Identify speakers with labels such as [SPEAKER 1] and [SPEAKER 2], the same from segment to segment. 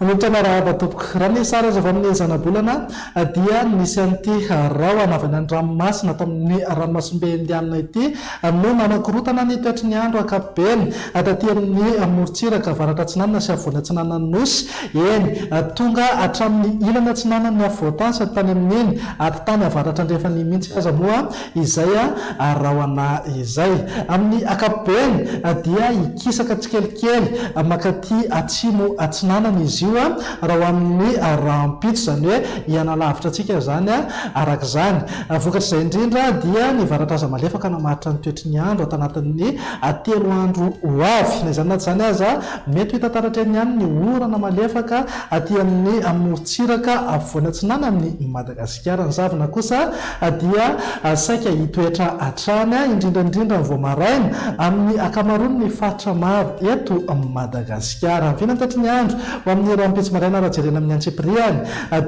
[SPEAKER 1] Nitana rahaba tompoko raha ny sara rehefa amin'ny zanabolana dia nisy an'ity rahona avy any an-dranomasina atao amin'ny ranomasimbe indianina ity no nanakorotana ny toetry ny andro ankapobeny taty amin'ny morontsiraka avaratra atsinanana sy avoana atsinanana nosy eny tonga hatramin'ny ilana atsinanana ny avoatany sady tany amin'iny aty tany avaratra andrefa ny mihitsy aza moa izay rahona izay amin'ny ankapobeny dia ikisaka tsikelikely makaty atsimo atsinanana izy io raha ho amin'ny rahampitso zany hoe ianalavitra atsika zany araka zany vokatr'izay indrindra dia ny varatra aza malefaka namaritra ny toetry ny andro ato anatin'ny 3 andro ho avy na izany naty zany aza mety hitantaratra ny any ny orana malefaka aty amin'ny morontsiraka avoana atsinana amin'ny Madagasikara. Ny zavona kosa dia saika hitoetra hatrany indrindraindrindra ny voamaraina amin'ny akamarony ny faritra maro eto Madagasikara. Ny toetry ny andro ho amin'ny rahampitso maraina raha jerena amin'ny Antsipriany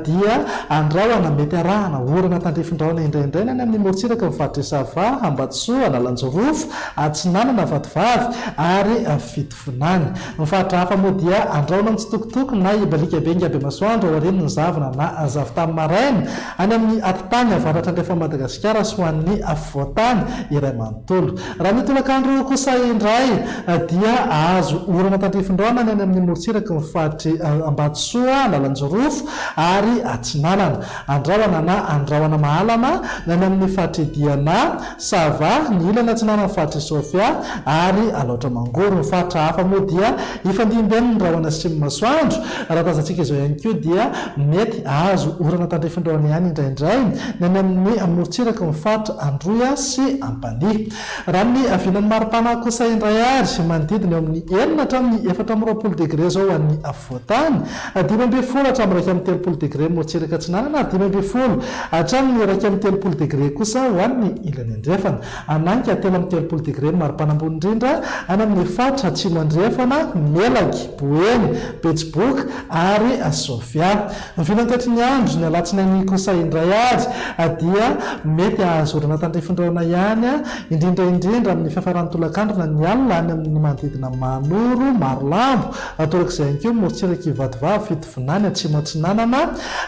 [SPEAKER 1] dia andrahona mety arahana orana tandrifindrahona indraindray any amin'ny morontsiraka mivaritra Isava, Ambatsoa, Analanjorofo, Atsinanana, Vatovavy ary Fitovinany. Ny faritra hafa moa dia andrahona mitsitokotoko na ibalika be ngabe masoandro ao aorian'ny zavona na zavotany maraina any amin'ny atitany avaratra andrefa Madagasikara sy ho an'ny voatany iray manontolo. Raha ny tolakandro kosa indray dia azo orana tandrifindrahona any amin'ny morontsiraka mifaritry Ambatsoa, Analanjorofo ary Atsinanana. Andrahona na andrahona mahalana any amin'ny faritry Diana, Sava, ny ilana Atsinanana mifaritry Sofia ary Alaotra Mangoro. Ny faritra hafa moa dia ifandimben'ny ny rahona sy masoandro raha tazantsika izao ihany koa dia mety azo orana tandrifindrahona ihany indraindray ny any amin'ny morontsiraka mifaritra Androia sy Ampani. Raha ny avinan'ny maripana kosa indray ary manodidina eo amin'ny 9 hatramin'ny 420 degré zao an'ny voatany, 5 hatramin'ny 2 degré morontsiraka Atsinanana, 5 hatramin'ny 2 degré kosa ho an'ny ilany andrefana, ananika 3 degré maripana ambony indrindra any amin'ny faritra atsimo andrefana, Melaky, Boeny, Betsiboka ary Sofia. Ny toetry ny andro ny alatsinainy kosa indray ary dia mety azo orana tandrifindrahona ihany indrindraindrindra amin'ny fiafaran'ny tolakandro na ny alina any amin'ny manodidina Manoro, Marolambo, torak'izay ihany koa morontsiraka Vatovavy, Fitovinany, Atsimo Atsinanana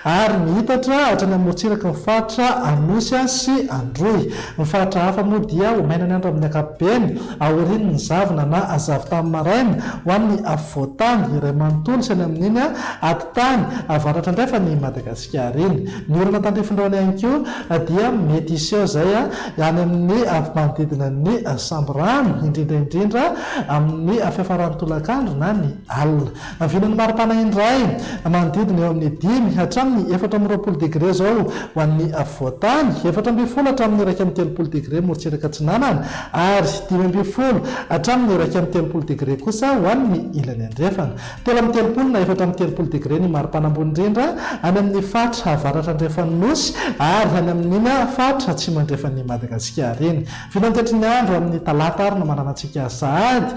[SPEAKER 1] ary ny hitatra hatrany amin'ny morontsiraka mifaritra Anosy sy Androy. Ny faritra hafa moa dia omaina ny andro amin'ny ankapobeny aorian'ny ny zavona na zavotany maraina ho an'ny voatany iray manontolo sy any amin'iny atitany avaratra andrefa ny Madagasikara iny. Ny orana tandrifindrahona ihany koa dia mety iseho zay any amin'ny manodidina ny Samborano indrindraindrindra amin'ny fiafaran'ny tolakandro na ny alina. Vinan'ny maripana indray manodidina eo amin'ny 5 hatramin'ny 420 degré zao ho an'ny voatany, 12 hatramin'ny 130 degré morontsiraka Atsinanana ary 12 hatramin'ny 130 degré kosa ho an'ny ilany andrefana, 13 na 430 degré ny maripana ambony indrindra any amin'ny faritra avaratra andrefan'ny Nosy ary any amin'iny faritra atsimo andrefan'ny Madagasikara iny. Vinan'ny toetry ny andro amin'ny talata ary no mananantsika sahady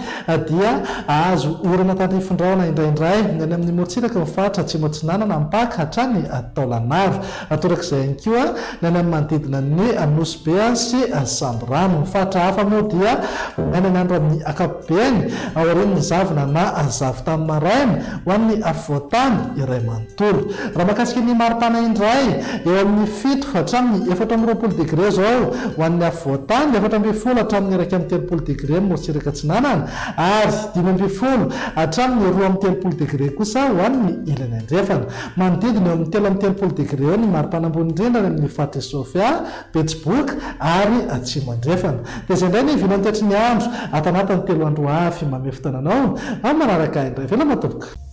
[SPEAKER 1] dia azo orana tandrifindrahona indraindray ny any amin'ny morontsiraka mifaritra atsimo Atsinanana, Ampaka hatrany Taolagnaro, torak'izay ihany koa ny any amin'ny manodidina ny Nosy be sy Samborano. Ny faritra hafa moa dia omaina ny andro amin'ny ankapobeny aorian'ny zavona na zavotany maraina ho an'ny voatany iray manontolo. Raha mahakasika ny maripana indray eo amin'ny 7 hatramin'ny 420 degré zao ho an'ny voatany, 14 hatramin'ny 130 degré morontsiraka Atsinanana ary 15 hatramin'ny 230 degré kosa ho an'ny ilany andrefana. Manodidina eo amin'ny 330 degré eo ny maripana ambony indrindra amin'ny faritra Sofia, Betsiboka ary Atsimo andrefana. Dia izay indray ny vinan'ny toetry ny andro ato anatin'ny 3 andro avy manome fotoananao manaraka indray. Veloma tompoko.